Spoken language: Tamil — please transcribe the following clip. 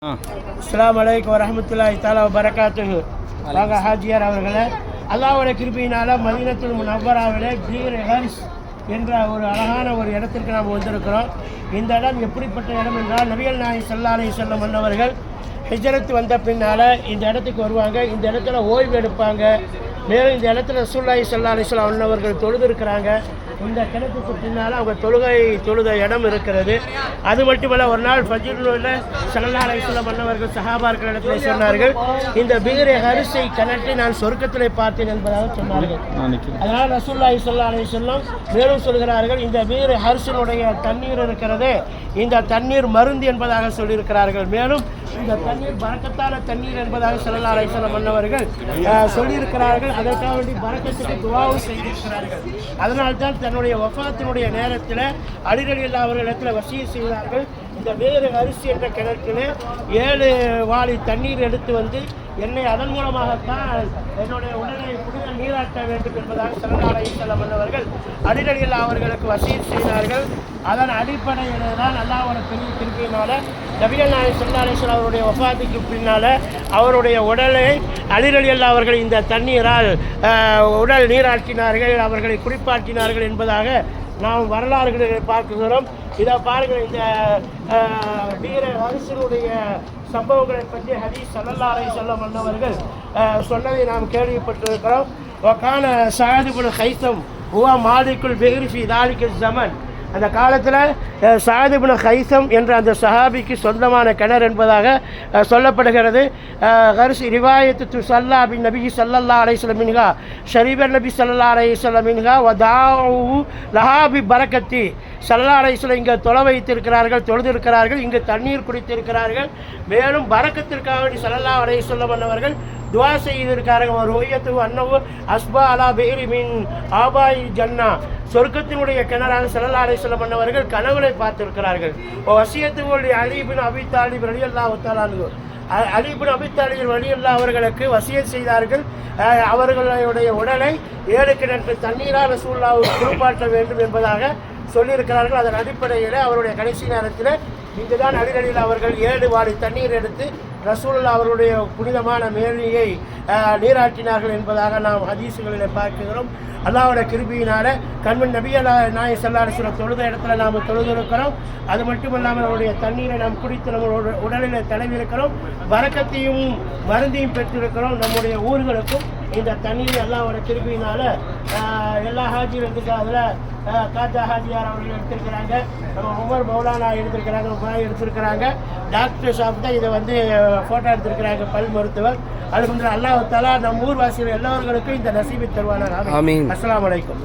அஸ்ஸலாமு அலைக்கும் வரஹ்மத்துல்லாஹி தஆலா வபரகாத்துஹு. வாங்க ஹாஜியார் அவர்களே, அல்லாஹ்வுடைய கிருபையினால் மதீனத்துல் முனவ்வராவிலே பீர் ஹர்ஸ் என்ற ஒரு அழகான ஒரு இடத்திற்கு நாம் வந்திருக்கிறோம். இந்த இடம் எப்படிப்பட்ட இடம் என்றால், நபிகள் நாயகம் ஸல்லல்லாஹு அலைஹி வஸல்லம் அன்னவர்கள் ஹிஜ்ரத் வந்த பின்னால் இந்த இடத்துக்கு வருவாங்க. இந்த இடத்துல ஓய்வு எடுப்பாங்க. மேலும் இந்த இடத்துல ரசூலுல்லாஹி ஸல்லல்லாஹு அலைஹி வஸல்லம் அன்னவர்கள் தொழுதிருக்கிறாங்க. இந்த கிணத்துக்கு பின்னால் அவங்க தொழுத இடம் இருக்கிறது. அது மட்டுமல்ல, ஒரு நாள் ஃபஜ்ரில் ஸல்லல்லாஹு அலைஹி வஸல்லம் அன்னவர்கள் சஹாபாக்கள் இடத்துல சொன்னார்கள், இந்த பீர் ஹரிஸை கிணற்றை நான் சொர்க்கத்திலே பார்த்தேன் என்பதாக சொன்னார்கள். அதனால் ரசூலுல்லாஹி ஸல்லல்லாஹு அலைஹி வஸல்லம் மேலும் சொல்கிறார்கள், இந்த பீர் ஹரிஸினுடைய தண்ணீர் இருக்கிறது, இந்த தண்ணீர் மருந்து என்பதாக சொல்லியிருக்கிறார்கள். மேலும் இந்த தண்ணீர் பரக்கத்தான தண்ணீர் என்பதாக ஸல்லல்லாஹு அலைஹி வஸல்லம் அன்னவர்கள் சொல்லியிருக்கிறார்கள். அதற்காக வேண்டி பரக்கத்துக்கு துஆவும் செய்திருக்கிறார்கள். அதனால்தான் தன்னுடைய வஃபாத்தினுடைய நேரத்தில் அலி ரலியல்லாஹு அவர்களிடத்தில் வசியத் செய்தார்கள், இந்த பீர் ஹரிஸ் என்ற கிணற்றில் 7 வாளி தண்ணீர் எடுத்து வந்து என்னை அதன் மூலமாகத்தான் என்னுடைய உடலை புனித நீராட்ட வேண்டும் என்பதாக ஸல்லல்லாஹு அலைஹி வஸல்லம் அவர்கள் அலி ரலியல்லாஹு அவர்களுக்கு வசியத் செய்தார்கள். அதன் அடிப்படையில் தான் அல்லாஹ்வோட பெரிய கிருபையினால நபிகள் நாயகம் ஸல்லல்லாஹு அலைஹி வஸல்லம் அவருடைய வஃபாத்துக்கு பின்னால் அவருடைய உடலை அலி ரலியல்லாஹு அவர்கள் இந்த தண்ணீரால் உடல் நீராட்டினார்கள், அவர்களை குளிப்பாட்டினார்கள் என்பதாக நாம் வரலாறுகளை பார்க்கிறோம். இதை பாருங்கள், இந்த பீர் ஹரிஸினுடைய சம்பவங்களை பற்றி ஹதீஸ் ஸல்லல்லாஹு அலைஹி வஸல்லம் அன்னவர்கள் சொன்னதை நாம் கேள்விப்பட்டிருக்கிறோம். வகான ஸஅத் இப்னு கைஸம் ஹுவ மாலிகுல் பீர் ஃபி தாலிக ஸமன். அந்த காலத்தில் ஸஅத் இப்னு கைஸம் என்ற அந்த சஹாபிக்கு சொந்தமான கிணறு என்பதாக சொல்லப்படுகிறது. ஹர்ஸ் ரிவாயத்து துஸல்லா பின் நபி ஸல்லல்லாஹு அலைஹி வஸல்லம் மின்ஹா ஷரீபர் நபி ஸல்லல்லாஹு அலைஹி வஸல்லம் மின்ஹா வதாஉ லஹா பி பரக்கத்தி. ஸல்லல்லாஹு அலைஹி வஸல்லம் இங்கே தொலை வைத்திருக்கிறார்கள், தொழுதிருக்கிறார்கள், இங்கு தண்ணீர் குடித்திருக்கிறார்கள். மேலும் பரக்கத்திற்காக வேண்டி ஸல்லல்லாஹு அலைஹி வஸல்லம் அவர்கள் துவா செய்திருக்கிறார்கள். ஒரு ஒய்யத்து அன்னவு அஸ்பா அலா பீரி மின் ஆபாய் ஜன்னா, சொர்க்கத்தினுடைய கிணறாக ஸல்லல்லாஹு அலைஹி வஸல்லம் அன்னவர்கள் கனவுகளை பார்த்திருக்கிறார்கள். வசியத்து அலி இப்னு அபீ தாலிப் ரலியல்லாஹு தஆலா அன்ஹு, அலி இப்னு அபீ தாலிப் ரலியல்லாஹு அவர்களுக்கு வசியத் செய்தார்கள், அவர்களுடைய உடலை 7 கிணற்று தண்ணீரால் ரசூலுல்லாஹ்வுக்கு குளிப்பாட்ட வேண்டும் என்பதாக சொல்லியிருக்கிறார்கள். அதன் அடிப்படையில் அவருடைய கடைசி நேரத்தில் இங்குதான் அலி ரலியல்லாஹு அவர்கள் 7 வாளி தண்ணீர் எடுத்து ரசூலுல்லாஹ் அவருடைய புனிதமான மேனியை நீராட்டினார்கள் என்பதாக நாம் ஹதீஸுகளில் பார்க்கிறோம். அல்லாஹ்வுடைய கிருபையினால் கண்மன் நபிகள் நாயகம் ஸல்லல்லாஹு அலைஹி வஸல்லம் தொழுத இடத்துல நாம் தொழுதிருக்கிறோம். அது மட்டுமல்லாமல் அவருடைய தண்ணீரை நாம் குடித்து நம்மளோட உடலில் தடவிருக்கிறோம். பரக்கத்தையும் மருந்தையும் பெற்றிருக்கிறோம். நம்முடைய ஊர்களுக்கும் இந்த தண்ணீர் அல்லாஹ்வுடைய கிருபையினால் எல்லா ஹாஜியும் எடுத்துக்க, அதில் காஜா ஹாஜியார் அவர்கள் எடுத்திருக்கிறாங்க, நம்ம உமர் மௌலானா எடுத்திருக்கிறாங்க, பாய் எடுத்திருக்கிறாங்க, டாக்டர் ஷாப் தான் இதை வந்து ஃபோட்டோ எடுத்திருக்கிறாங்க, பல் மருத்துவர். அது வந்து அல்லாஹ் தஆலா நம் ஊர்வாசிகள் எல்லோர்களுக்கும் இந்த நசீபை தருவானாக. ஆமீன். அஸ்ஸலாமு அலைக்கும்.